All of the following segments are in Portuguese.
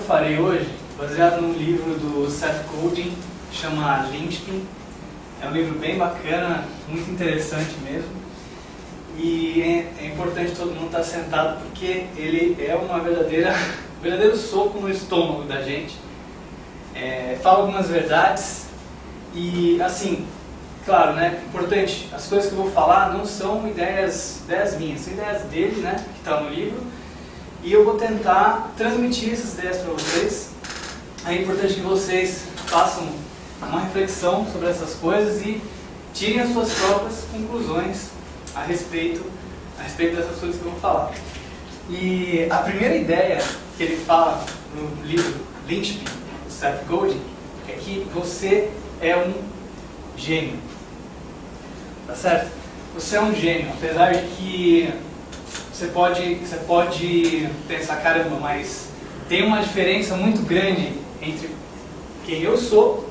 farei hoje, baseado num livro do Seth Godin, que chama Linchpin. É um livro bem bacana, muito interessante mesmo. E é importante todo mundo estar sentado, porque ele é um verdadeiro soco no estômago da gente. Fala algumas verdades e, assim, claro, né, importante, as coisas que eu vou falar não são ideias minhas, são ideias dele, né, que está no livro, e eu vou tentar transmitir essas ideias para vocês. É importante que vocês façam uma reflexão sobre essas coisas e tirem as suas próprias conclusões a respeito dessas coisas que eu vou falar. E a primeira ideia que ele fala no livro Linchpin, do Seth Godin, é que você é um gênio. Tá certo? Você é um gênio, apesar de que você pode pensar, caramba, mas tem uma diferença muito grande entre quem eu sou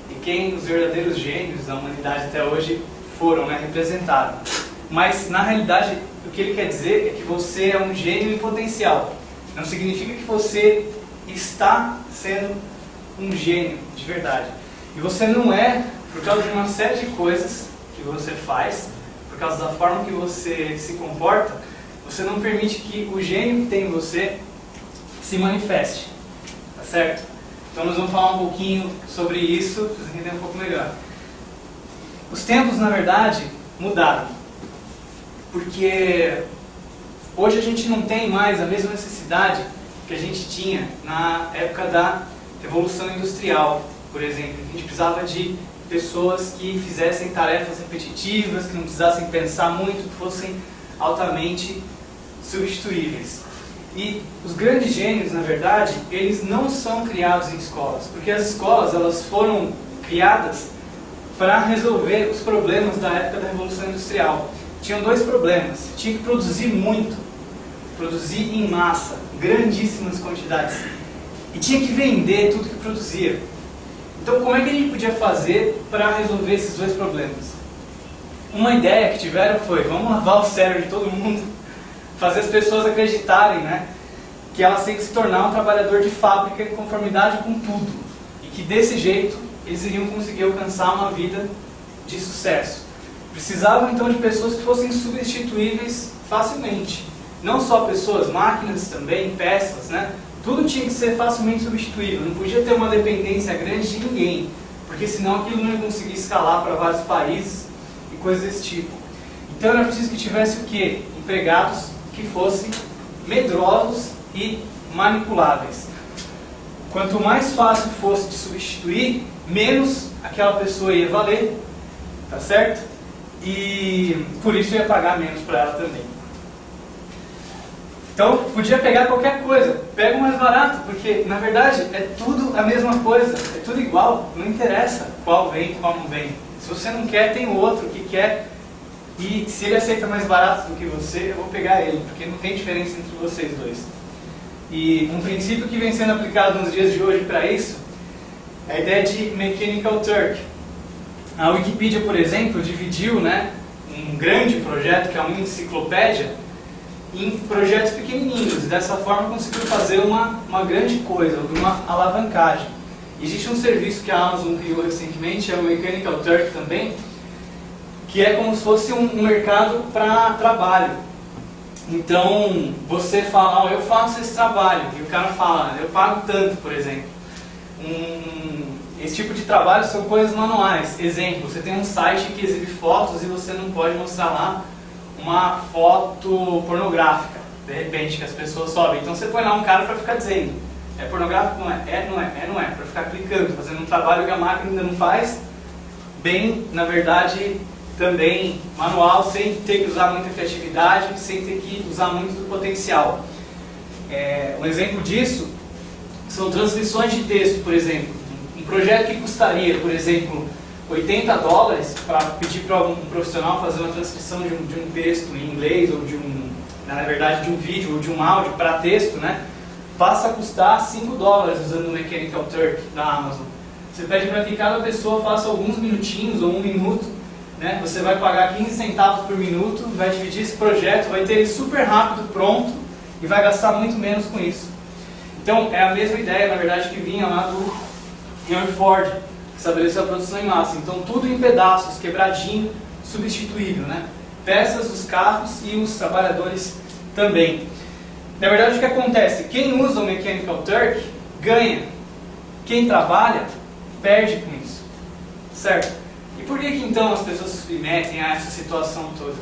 e quem os verdadeiros gênios da humanidade até hoje foram, né, representados. Mas, na realidade, o que ele quer dizer é que você é um gênio em potencial. Não significa que você está sendo um gênio de verdade. E você não é, por causa de uma série de coisas que você faz, por causa da forma que você se comporta, você não permite que o gênio que tem em você se manifeste. Tá certo? Então nós vamos falar um pouquinho sobre isso, para vocês entenderem um pouco melhor. Os tempos, na verdade, mudaram. Porque hoje a gente não tem mais a mesma necessidade que a gente tinha na época da Revolução Industrial, por exemplo. A gente precisava de pessoas que fizessem tarefas repetitivas, que não precisassem pensar muito, que fossem altamente substituíveis. E os grandes gênios, na verdade, eles não são criados em escolas, porque as escolas elas foram criadas para resolver os problemas da época da Revolução Industrial. Tinham dois problemas: tinha que produzir muito, produzir em massa, grandíssimas quantidades, e tinha que vender tudo que produzia. Então, como é que a gente podia fazer para resolver esses dois problemas? Uma ideia que tiveram foi: vamos lavar o cérebro de todo mundo, fazer as pessoas acreditarem, né, que elas têm que se tornar um trabalhador de fábrica em conformidade com tudo, e que desse jeito eles iriam conseguir alcançar uma vida de sucesso. Precisavam então de pessoas que fossem substituíveis facilmente. Não só pessoas, máquinas também, peças, né? Tudo tinha que ser facilmente substituível, não podia ter uma dependência grande de ninguém, porque senão aquilo não ia conseguir escalar para vários países e coisas desse tipo. Então era preciso que tivesse o quê? Empregados que fossem medrosos e manipuláveis. Quanto mais fácil fosse de substituir, menos aquela pessoa ia valer, tá certo? E por isso ia pagar menos para ela também. Então podia pegar qualquer coisa, pega o mais barato, porque na verdade é tudo a mesma coisa, é tudo igual, não interessa qual vem e qual não vem. Se você não quer, tem o outro que quer, e se ele aceita mais barato do que você, eu vou pegar ele, porque não tem diferença entre vocês dois. E um princípio que vem sendo aplicado nos dias de hoje para isso é a ideia de Mechanical Turk. A Wikipedia, por exemplo, dividiu, né, um grande projeto, que é uma enciclopédia, em projetos pequenininhos, e dessa forma conseguiu fazer uma grande coisa, uma alavancagem. Existe um serviço que a Amazon criou recentemente, é o Mechanical Turk também, que é como se fosse um mercado para trabalho. Então você fala: eu faço esse trabalho, e o cara fala: eu pago tanto, por exemplo. Esse tipo de trabalho são coisas manuais. Exemplo, você tem um site que exibe fotos e você não pode mostrar lá uma foto pornográfica, de repente, que as pessoas sobem. Então você põe lá um cara para ficar dizendo: é pornográfico? Não é? Não é. Para ficar clicando, fazendo um trabalho que a máquina ainda não faz, bem, na verdade, também manual, sem ter que usar muita criatividade, sem ter que usar muito do potencial. Um exemplo disso são transcrições de texto, por exemplo. Um projeto que custaria, por exemplo, $80 para pedir para um profissional fazer uma transcrição de um texto em inglês, ou na verdade de um vídeo ou de um áudio para texto, né, passa a custar $5 usando o Mechanical Turk da Amazon. Você pede para que cada pessoa faça alguns minutinhos ou 1 minuto, né, você vai pagar 15 centavos por minuto, vai dividir esse projeto, vai ter ele super rápido, pronto, e vai gastar muito menos com isso. Então, é a mesma ideia, na verdade, que vinha lá do Henry Ford, que estabeleceu a produção em massa. Então, tudo em pedaços, quebradinho, substituível, né? Peças dos carros e os trabalhadores também. Na verdade, o que acontece? Quem usa o Mechanical Turk ganha. Quem trabalha perde com isso. Certo? E por que então as pessoas se submetem a essa situação toda?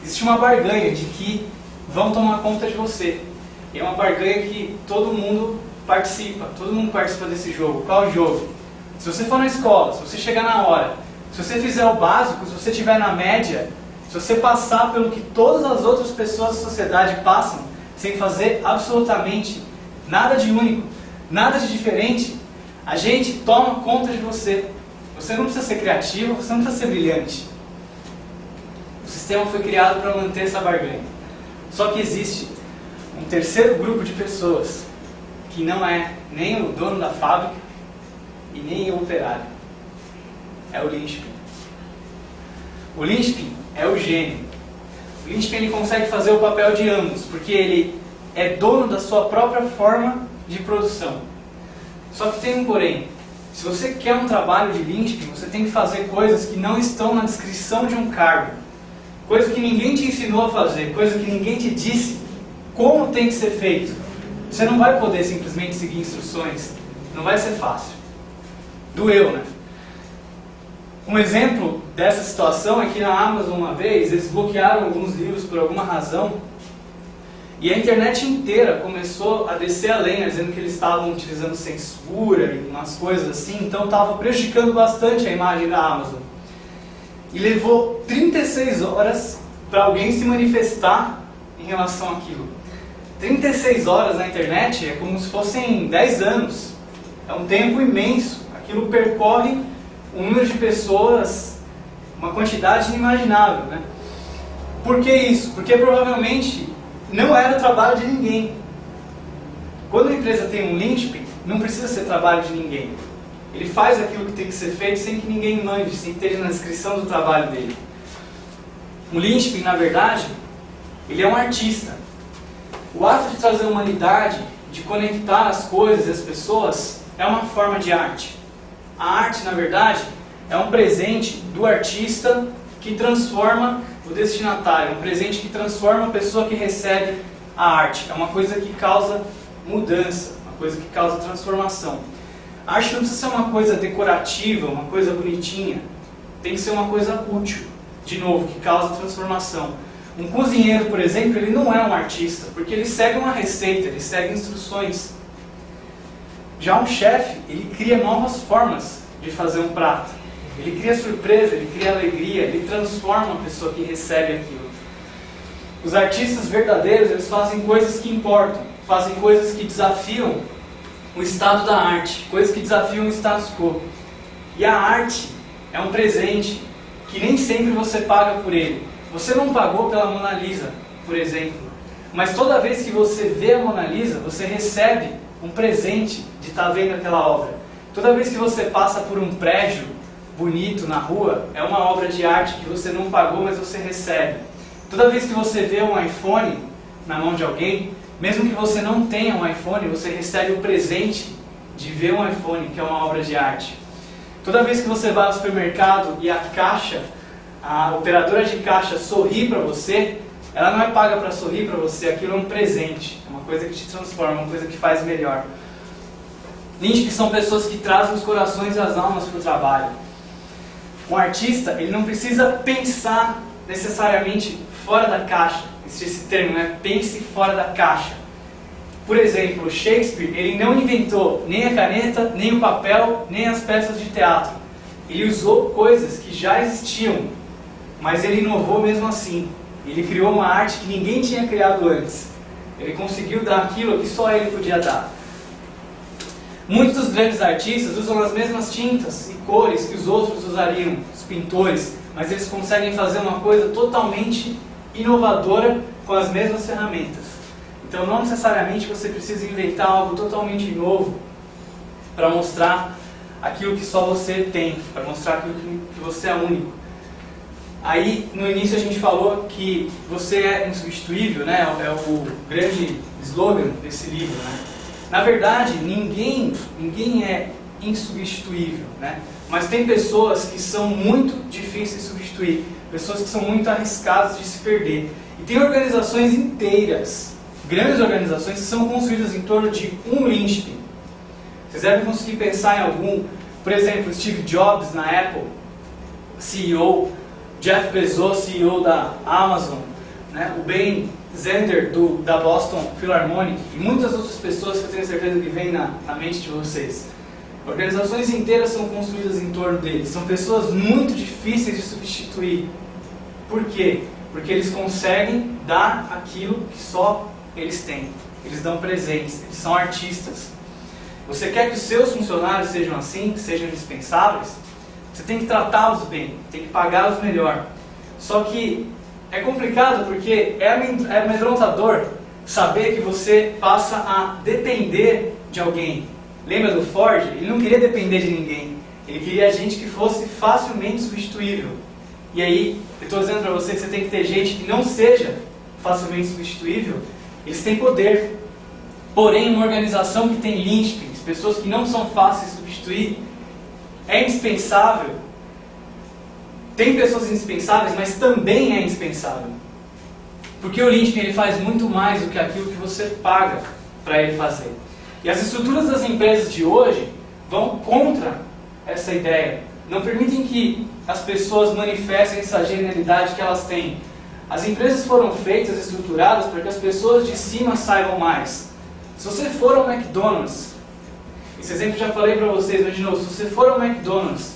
Existe uma barganha de que vão tomar conta de você. E é uma barganha que todo mundo participa desse jogo. Qual o jogo? Se você for na escola, se você chegar na hora, se você fizer o básico, se você estiver na média, se você passar pelo que todas as outras pessoas da sociedade passam, sem fazer absolutamente nada de único, nada de diferente, a gente toma conta de você. Você não precisa ser criativo, você não precisa ser brilhante. O sistema foi criado para manter essa barganha. Só que existe um terceiro grupo de pessoas que não é nem o dono da fábrica e nem o operário. É o linchpin. O linchpin é o gênio. O linchpin ele consegue fazer o papel de ambos, porque ele é dono da sua própria forma de produção. Só que tem um porém. Se você quer um trabalho de linchpin, você tem que fazer coisas que não estão na descrição de um cargo. Coisa que ninguém te ensinou a fazer, coisa que ninguém te disse como tem que ser feito. Você não vai poder simplesmente seguir instruções. Não vai ser fácil. Doeu, né? Um exemplo dessa situação é que na Amazon uma vez eles bloquearam alguns livros por alguma razão e a internet inteira começou a descer a lenha dizendo que eles estavam utilizando censura e umas coisas assim, então estava prejudicando bastante a imagem da Amazon. E levou 36 horas para alguém se manifestar em relação àquilo. 36 horas na internet é como se fossem 10 anos. É um tempo imenso. Aquilo percorre um número de pessoas, uma quantidade inimaginável, né? Por que isso? Porque provavelmente não era o trabalho de ninguém. Quando a empresa tem um linchpin, não precisa ser trabalho de ninguém. Ele faz aquilo que tem que ser feito sem que ninguém mande, sem que esteja na descrição do trabalho dele. O linchpin, na verdade, ele é um artista. O ato de trazer humanidade, de conectar as coisas e as pessoas, é uma forma de arte. A arte, na verdade, é um presente do artista que transforma o destinatário, um presente que transforma a pessoa que recebe a arte. É uma coisa que causa mudança, uma coisa que causa transformação. A arte não precisa ser uma coisa decorativa, uma coisa bonitinha. Tem que ser uma coisa útil, de novo, que causa transformação. Um cozinheiro, por exemplo, ele não é um artista, porque ele segue uma receita, ele segue instruções. Já um chefe, ele cria novas formas de fazer um prato. Ele cria surpresa, ele cria alegria, ele transforma a pessoa que recebe aquilo. Os artistas verdadeiros, eles fazem coisas que importam, fazem coisas que desafiam o estado da arte, coisas que desafiam o status quo. E a arte é um presente que nem sempre você paga por ele. Você não pagou pela Mona Lisa, por exemplo, mas toda vez que você vê a Mona Lisa, você recebe um presente de estar vendo aquela obra. Toda vez que você passa por um prédio bonito na rua, é uma obra de arte que você não pagou, mas você recebe. Toda vez que você vê um iPhone na mão de alguém, mesmo que você não tenha um iPhone, você recebe o presente de ver um iPhone, que é uma obra de arte. Toda vez que você vai ao supermercado e a operadora de caixa sorri para você, ela não é paga para sorrir para você, aquilo é um presente, é uma coisa que te transforma, uma coisa que faz melhor. Linchpin são pessoas que trazem os corações e as almas para o trabalho. Um artista, ele não precisa pensar necessariamente fora da caixa. Existe esse termo, né? Pense fora da caixa. Por exemplo, Shakespeare, ele não inventou nem a caneta, nem o papel, nem as peças de teatro. Ele usou coisas que já existiam, mas ele inovou mesmo assim. Ele criou uma arte que ninguém tinha criado antes. Ele conseguiu dar aquilo que só ele podia dar. Muitos dos grandes artistas usam as mesmas tintas e cores que os outros usariam, os pintores, mas eles conseguem fazer uma coisa totalmente inovadora com as mesmas ferramentas. Então não necessariamente você precisa inventar algo totalmente novo para mostrar aquilo que só você tem, para mostrar aquilo que você é único. Aí no início a gente falou que você é insubstituível, né? É o grande slogan desse livro, né? Na verdade, ninguém é insubstituível, né? Mas tem pessoas que são muito difíceis de substituir, pessoas que são muito arriscadas de se perder. E tem organizações inteiras, grandes organizações, que são construídas em torno de um linchpin. Vocês devem conseguir pensar em algum, por exemplo, Steve Jobs na Apple, CEO, Jeff Bezos, CEO da Amazon, né? O Ben Zander da Boston Philharmonic e muitas outras pessoas que eu tenho certeza que vêm na mente de vocês. Organizações inteiras são construídas em torno deles. São pessoas muito difíceis de substituir. Por quê? Porque eles conseguem dar aquilo que só eles têm. Eles dão presentes, eles são artistas. Você quer que os seus funcionários sejam assim, sejam indispensáveis? Você tem que tratá-los bem, tem que pagá-los melhor. Só que é complicado porque é amedrontador saber que você passa a depender de alguém. Lembra do Ford? Ele não queria depender de ninguém. Ele queria gente que fosse facilmente substituível. E aí, eu estou dizendo para você que você tem que ter gente que não seja facilmente substituível. Eles têm poder. Porém, uma organização que tem linchpins, pessoas que não são fáceis de substituir, é indispensável. Tem pessoas indispensáveis, mas também é indispensável. Porque o linchpin ele faz muito mais do que aquilo que você paga para ele fazer. E as estruturas das empresas de hoje vão contra essa ideia. Não permitem que as pessoas manifestem essa genialidade que elas têm. As empresas foram feitas, estruturadas, para que as pessoas de cima saibam mais. Se você for ao McDonald's, esse exemplo já falei para vocês, mas de novo, se você for ao McDonald's,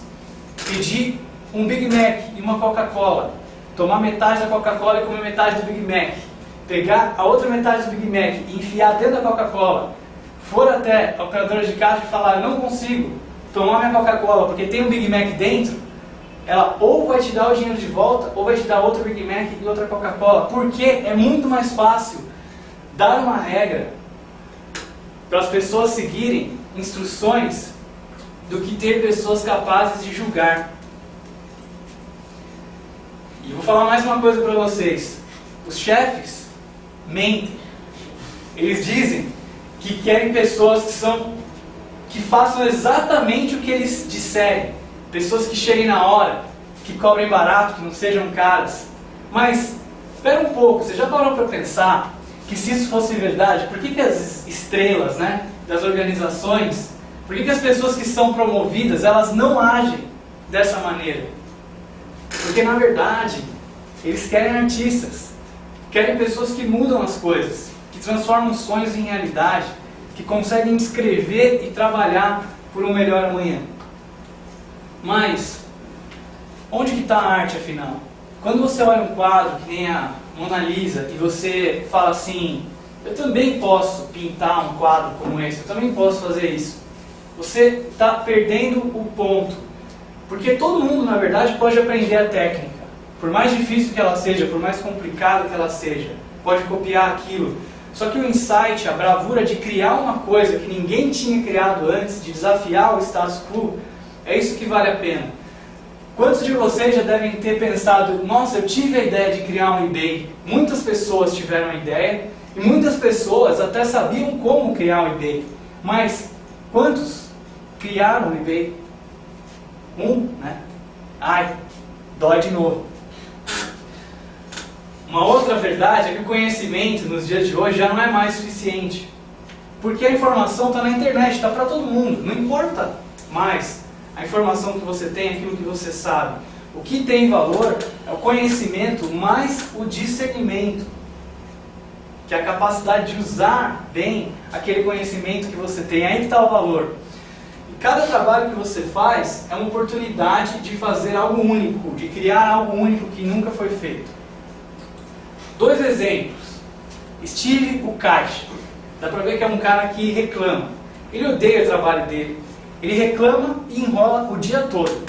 pedir um Big Mac e uma Coca-Cola, tomar metade da Coca-Cola e comer metade do Big Mac, pegar a outra metade do Big Mac e enfiar dentro da Coca-Cola, for até a operadora de caixa e falar, eu não consigo tomar minha Coca-Cola porque tem um Big Mac dentro, ela ou vai te dar o dinheiro de volta, ou vai te dar outro Big Mac e outra Coca-Cola, porque é muito mais fácil dar uma regra para as pessoas seguirem instruções do que ter pessoas capazes de julgar. E eu vou falar mais uma coisa para vocês. Os chefes mentem. Eles dizem que querem pessoas que façam exatamente o que eles disserem. Pessoas que cheguem na hora, que cobrem barato, que não sejam caras. Mas, espera um pouco, você já parou para pensar que se isso fosse verdade, por que as estrelas, né, das organizações, por que as pessoas que são promovidas, elas não agem dessa maneira? Porque na verdade, eles querem artistas, querem pessoas que mudam as coisas, que transformam sonhos em realidade, que conseguem escrever e trabalhar por um melhor amanhã. Mas, onde que está a arte afinal? Quando você olha um quadro que nem a Mona Lisa e você fala assim, eu também posso pintar um quadro como esse, eu também posso fazer isso. Você está perdendo o ponto. Porque todo mundo, na verdade, pode aprender a técnica. Por mais difícil que ela seja, por mais complicado que ela seja, pode copiar aquilo. Só que o insight, a bravura de criar uma coisa que ninguém tinha criado antes, de desafiar o status quo, é isso que vale a pena. Quantos de vocês já devem ter pensado, nossa, eu tive a ideia de criar um eBay. Muitas pessoas tiveram a ideia, e muitas pessoas até sabiam como criar um eBay. Mas, quantos criaram um eBay? Né? Ai, dói de novo. Uma outra verdade é que o conhecimento nos dias de hoje já não é mais suficiente. Porque a informação está na internet, está para todo mundo. Não importa mais a informação que você tem, aquilo que você sabe. O que tem valor é o conhecimento mais o discernimento. Que é a capacidade de usar bem aquele conhecimento que você tem. Aí que está o valor. Cada trabalho que você faz é uma oportunidade de fazer algo único, de criar algo único que nunca foi feito. 2 exemplos. Steve, o caixa. Dá pra ver que é um cara que reclama. Ele odeia o trabalho dele. Ele reclama e enrola o dia todo.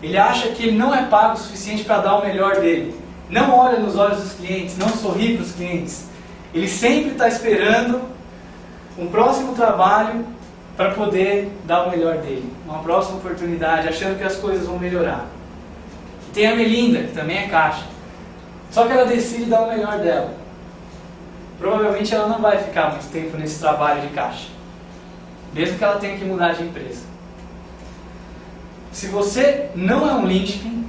Ele acha que ele não é pago o suficiente para dar o melhor dele. Não olha nos olhos dos clientes, não sorri para os clientes. Ele sempre está esperando um próximo trabalho para poder dar o melhor dele. Uma próxima oportunidade, achando que as coisas vão melhorar. E tem a Melinda, que também é caixa. Só que ela decide dar o melhor dela. Provavelmente ela não vai ficar muito tempo nesse trabalho de caixa. mesmo que ela tenha que mudar de empresa. Se você não é um linchpin,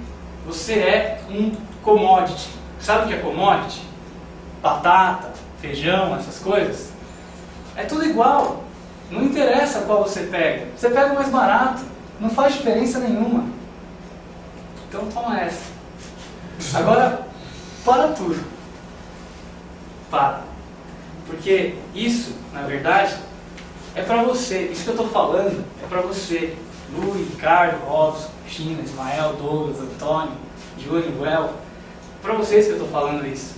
você é um commodity. Sabe o que é commodity? Batata, feijão, essas coisas. É tudo igual. Não interessa qual você pega. Você pega o mais barato. Não faz diferença nenhuma. Então toma essa. Agora, para tudo. Para. Porque isso, na verdade, é para você. Isso que eu estou falando é para você. Lu, Ricardo, Robson, China, Ismael, Douglas, Antônio, Júnior, Well. Para vocês que eu estou falando isso.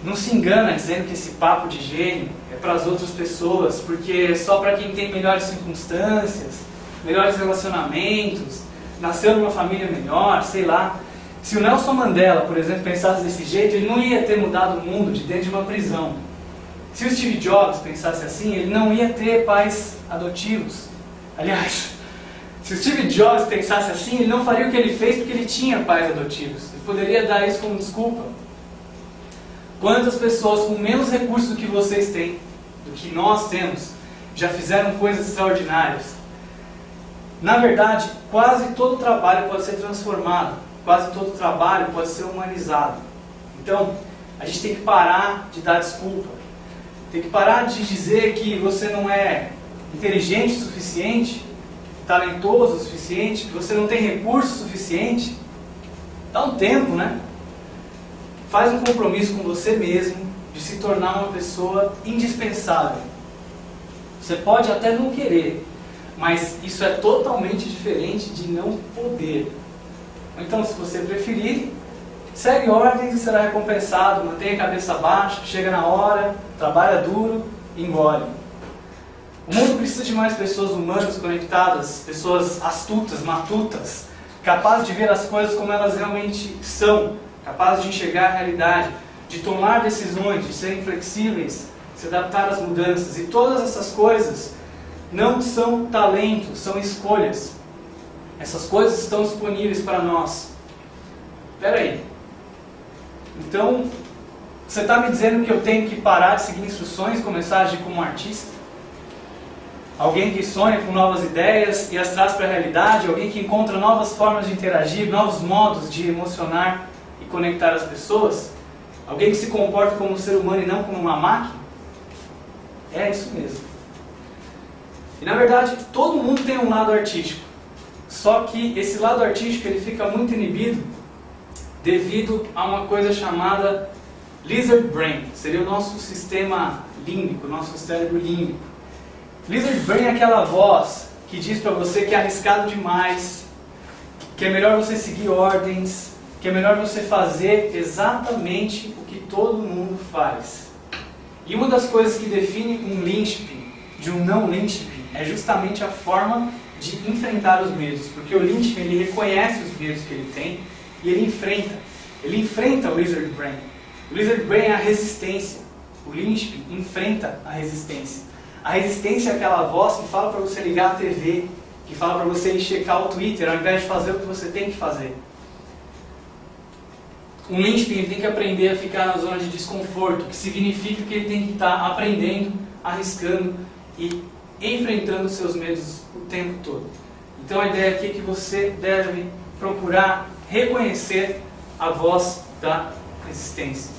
Não se engana dizendo que esse papo de gênio é para as outras pessoas, porque é só para quem tem melhores circunstâncias, melhores relacionamentos, nasceu numa família melhor, sei lá. Se o Nelson Mandela, por exemplo, pensasse desse jeito, ele não ia ter mudado o mundo de dentro de uma prisão. Se o Steve Jobs pensasse assim, ele não ia ter pais adotivos. Aliás, se o Steve Jobs pensasse assim, ele não faria o que ele fez porque ele tinha pais adotivos. Ele poderia dar isso como desculpa. Quantas pessoas com menos recursos do que vocês têm, do que nós temos, já fizeram coisas extraordinárias? Na verdade, quase todo trabalho pode ser transformado, quase todo trabalho pode ser humanizado. Então, a gente tem que parar de dar desculpa, tem que parar de dizer que você não é inteligente o suficiente, talentoso o suficiente, que você não tem recurso suficiente. Dá um tempo, né? Faz um compromisso com você mesmo de se tornar uma pessoa indispensável. Você pode até não querer, mas isso é totalmente diferente de não poder. Então, se você preferir, segue ordens e será recompensado, mantenha a cabeça baixa, chega na hora, trabalha duro e engole. O mundo precisa de mais pessoas humanas conectadas, pessoas astutas, matutas, capazes de ver as coisas como elas realmente são, capazes de enxergar a realidade, de tomar decisões, de serem flexíveis, se adaptar às mudanças. E todas essas coisas não são talentos, são escolhas. Essas coisas estão disponíveis para nós. Espera aí. Então, você está me dizendo que eu tenho que parar de seguir instruções e começar a agir como um artista? Alguém que sonha com novas ideias e as traz para a realidade? Alguém que encontra novas formas de interagir, novos modos de emocionar e conectar as pessoas? Alguém que se comporta como um ser humano e não como uma máquina? É isso mesmo. E na verdade, todo mundo tem um lado artístico. Só que esse lado artístico ele fica muito inibido devido a uma coisa chamada Lizard Brain. Seria o nosso sistema límbico, o nosso cérebro límbico. Lizard Brain é aquela voz que diz para você que é arriscado demais, que é melhor você seguir ordens, que é melhor você fazer exatamente o que todo mundo faz. E uma das coisas que define um linchpin de um não linchpin é justamente a forma de enfrentar os medos, porque o linchpin ele reconhece os medos que ele tem e ele enfrenta o Lizard Brain. O Lizard Brain é a resistência, o linchpin enfrenta a resistência. A resistência é aquela voz que fala para você ligar a TV, que fala para você ir checar o Twitter, ao invés de fazer o que você tem que fazer. Um linchpin tem que aprender a ficar na zona de desconforto, que significa que ele tem que estar aprendendo, arriscando e enfrentando seus medos o tempo todo. Então a ideia aqui é que você deve procurar reconhecer a voz da resistência.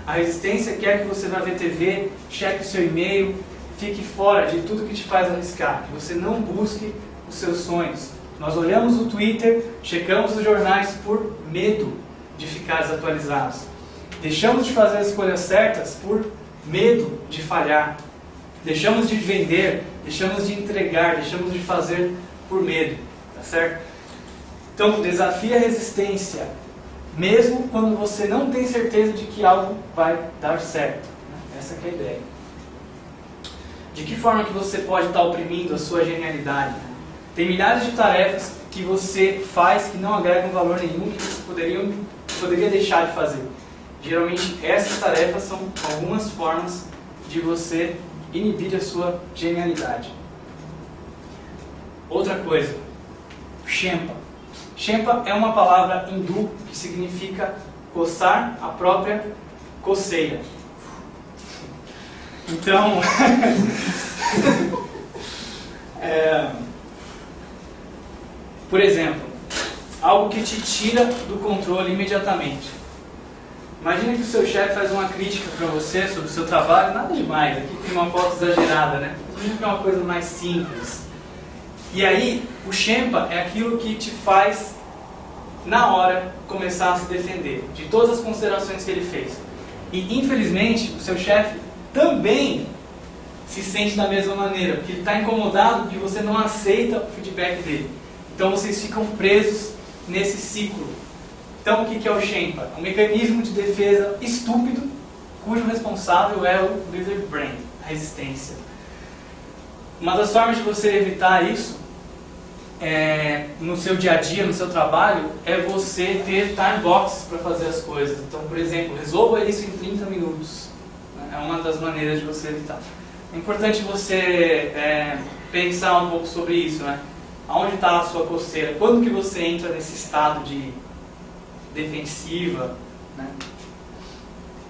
A resistência quer que você vá ver TV, cheque o seu e-mail, fique fora de tudo que te faz arriscar, que você não busque os seus sonhos. Nós olhamos o Twitter, checamos os jornais por medo de ficar desatualizados. Deixamos de fazer as escolhas certas por medo de falhar. Deixamos de vender, deixamos de entregar, deixamos de fazer por medo, tá certo? Então, desafie a resistência, mesmo quando você não tem certeza de que algo vai dar certo. Essa que é a ideia. De que forma que você pode estar oprimindo a sua genialidade? Tem milhares de tarefas que você faz que não agregam valor nenhum, que você poderia deixar de fazer. Geralmente essas tarefas são algumas formas de você inibir a sua genialidade. Outra coisa, Shempa. Shempa é uma palavra hindu que significa coçar a própria coceira. Então, Por exemplo, algo que te tira do controle imediatamente. Imagina que o seu chefe faz uma crítica para você sobre o seu trabalho, nada demais, aqui tem uma foto exagerada, né? Imagina que é uma coisa mais simples. E aí, o Shenpa é aquilo que te faz, na hora, começar a se defender de todas as considerações que ele fez. E, infelizmente, o seu chefe também se sente da mesma maneira, porque ele está incomodado que você não aceita o feedback dele. Então, vocês ficam presos nesse ciclo. Então, o que é o Shenpa? É um mecanismo de defesa estúpido, cujo responsável é o Lizard Brain, a resistência. Uma das formas de você evitar isso, no seu dia a dia, no seu trabalho, é você ter time boxes para fazer as coisas. Então, por exemplo, resolva isso em 30 minutos. É uma das maneiras de você evitar. É importante você pensar um pouco sobre isso, né? Aonde está a sua coceira? Quando que você entra nesse estado de defensiva, né?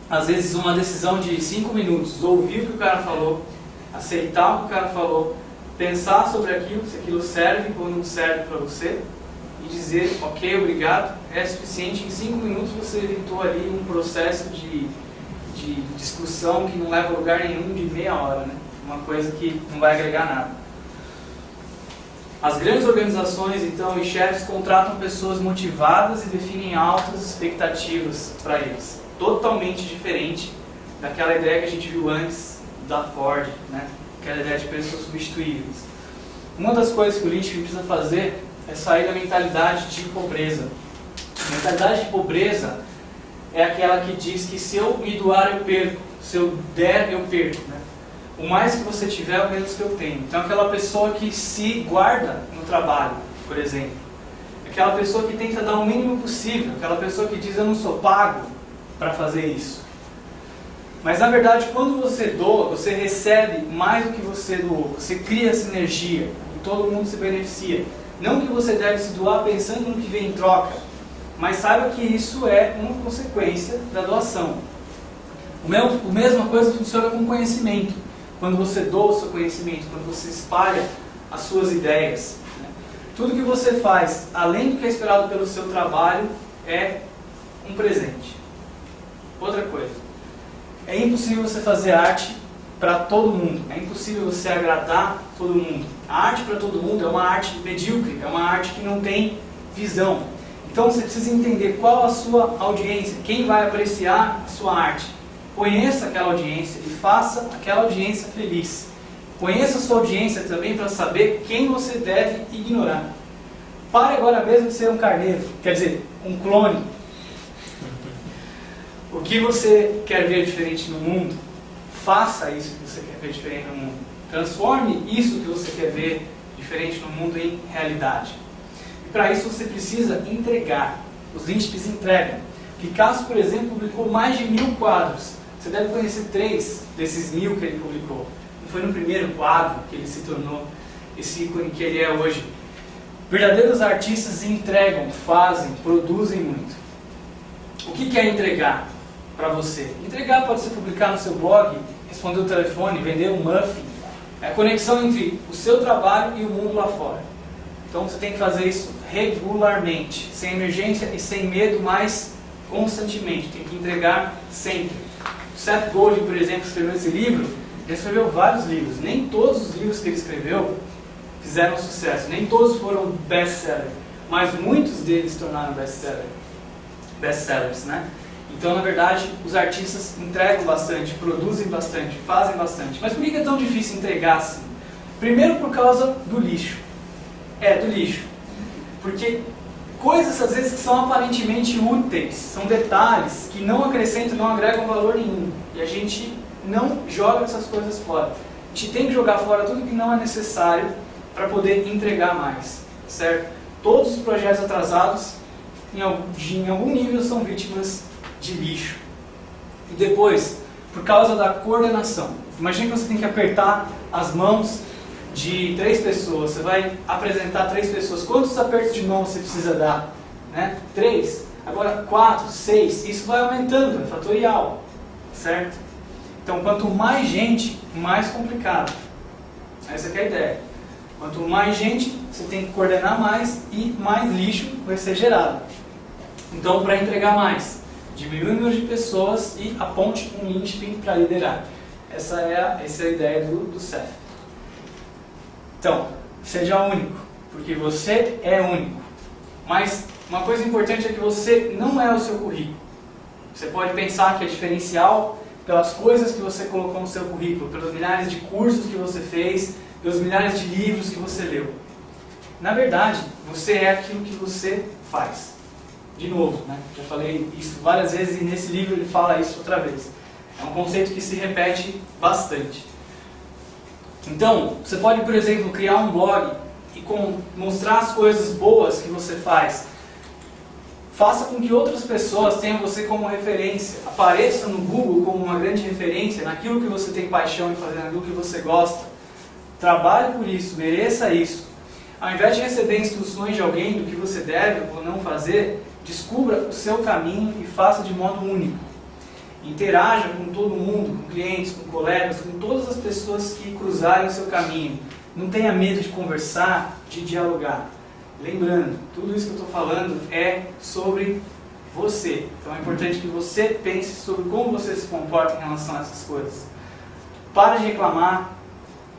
Às vezes uma decisão de 5 minutos, ouvir o que o cara falou, aceitar o que o cara falou, pensar sobre aquilo, se aquilo serve ou não serve para você, e dizer, ok, obrigado, é suficiente. Em 5 minutos você evitou ali um processo de discussão que não leva a lugar nenhum de meia hora, né? Uma coisa que não vai agregar nada. As grandes organizações, então, e chefes contratam pessoas motivadas e definem altas expectativas para eles. Totalmente diferente daquela ideia que a gente viu antes da Ford, né? Aquela ideia de pessoas substituíveis. Uma das coisas que o Lynch precisa fazer é sair da mentalidade de pobreza. A mentalidade de pobreza é aquela que diz que se eu me doar eu perco, se eu der eu perco, né? O mais que você tiver, o menos que eu tenho. Então, aquela pessoa que se guarda no trabalho, por exemplo. Aquela pessoa que tenta dar o mínimo possível. Aquela pessoa que diz, eu não sou pago para fazer isso. Mas, na verdade, quando você doa, você recebe mais do que você doou. Você cria sinergia e todo mundo se beneficia. Não que você deve se doar pensando no que vem em troca, mas saiba que isso é uma consequência da doação. A mesma coisa funciona com conhecimento. Quando você doa o seu conhecimento, quando você espalha as suas ideias, né? Tudo que você faz, além do que é esperado pelo seu trabalho, é um presente. Outra coisa, é impossível você fazer arte para todo mundo, é impossível você agradar todo mundo. A arte para todo mundo é uma arte medíocre, é uma arte que não tem visão. Então você precisa entender qual a sua audiência, quem vai apreciar a sua arte. Conheça aquela audiência e faça aquela audiência feliz. Conheça a sua audiência também para saber quem você deve ignorar. Pare agora mesmo de ser um carneiro, quer dizer, um clone. O que você quer ver diferente no mundo, faça isso que você quer ver diferente no mundo. Transforme isso que você quer ver diferente no mundo em realidade. E para isso você precisa entregar. Os Lynchpis entregam. Picasso, por exemplo, publicou mais de 1000 quadros. Você deve conhecer 3 desses 1000 que ele publicou. E foi no primeiro quadro que ele se tornou esse ícone que ele é hoje. Verdadeiros artistas entregam, fazem, produzem muito. O que é entregar para você? Entregar pode ser publicar no seu blog, responder o telefone, vender um muffin. É a conexão entre o seu trabalho e o mundo lá fora. Então você tem que fazer isso regularmente, sem emergência e sem medo, mas constantemente. Tem que entregar sempre. Seth Godin, por exemplo, escreveu esse livro. Ele escreveu vários livros. Nem todos os livros que ele escreveu fizeram sucesso. Nem todos foram best-sellers. Mas muitos deles se tornaram best-sellers, né? Então, na verdade, os artistas entregam bastante, produzem bastante, fazem bastante. Mas por que é tão difícil entregar assim? Primeiro por causa do lixo. Do lixo. Porque coisas, às vezes, que são aparentemente úteis, são detalhes que não acrescentam, não agregam valor nenhum. E a gente não joga essas coisas fora. A gente tem que jogar fora tudo que não é necessário para poder entregar mais, certo? Todos os projetos atrasados, em algum nível, são vítimas de lixo. E depois, por causa da coordenação. Imagina que você tem que apertar as mãos de 3 pessoas, você vai apresentar 3 pessoas, quantos apertos de mão você precisa dar? Né? 3, agora 4, 6, isso vai aumentando, é fatorial, certo? Então, quanto mais gente, mais complicado. Essa é a ideia. Quanto mais gente, você tem que coordenar mais e mais lixo vai ser gerado. Então, para entregar mais, diminui o número de pessoas e aponte um linchpin para liderar. Essa é a ideia do CEF. Então, seja único, porque você é único. Mas uma coisa importante é que você não é o seu currículo. Você pode pensar que é diferencial pelas coisas que você colocou no seu currículo, pelos milhares de cursos que você fez, pelos milhares de livros que você leu. Na verdade, você é aquilo que você faz. De novo, né? Já falei isso várias vezes e nesse livro ele fala isso outra vez. É um conceito que se repete bastante. Então, você pode, por exemplo, criar um blog e mostrar as coisas boas que você faz. Faça com que outras pessoas tenham você como referência. Apareça no Google como uma grande referência naquilo que você tem paixão em fazer, naquilo que você gosta. Trabalhe por isso, mereça isso. Ao invés de receber instruções de alguém do que você deve ou não fazer, descubra o seu caminho e faça de modo único. Interaja com todo mundo, com clientes, com colegas, com todas as pessoas que cruzarem o seu caminho. Não tenha medo de conversar, de dialogar. Lembrando, tudo isso que eu estou falando é sobre você. Então é importante que você pense sobre como você se comporta em relação a essas coisas. Para de reclamar,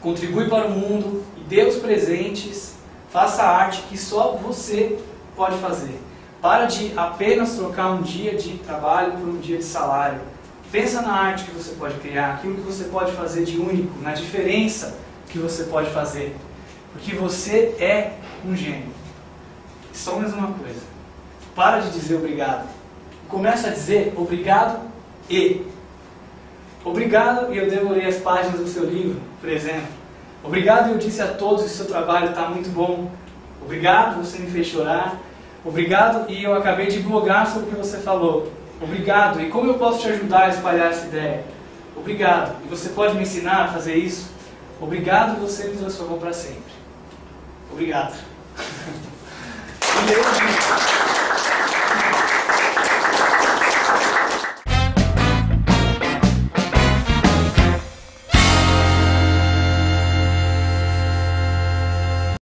contribui para o mundo e dê os presentes, faça a arte que só você pode fazer. Para de apenas trocar um dia de trabalho por um dia de salário. Pensa na arte que você pode criar, aquilo que você pode fazer de único, na diferença que você pode fazer. Porque você é um gênio. Só mais uma coisa. Para de dizer obrigado. Começa a dizer obrigado e. Obrigado e eu devorei as páginas do seu livro, por exemplo. Obrigado e eu disse a todos que o seu trabalho está muito bom. Obrigado, você me fez chorar. Obrigado e eu acabei de blogar sobre o que você falou. Obrigado, e como eu posso te ajudar a espalhar essa ideia? Obrigado, e você pode me ensinar a fazer isso? Obrigado, você me transformou para sempre. Obrigado.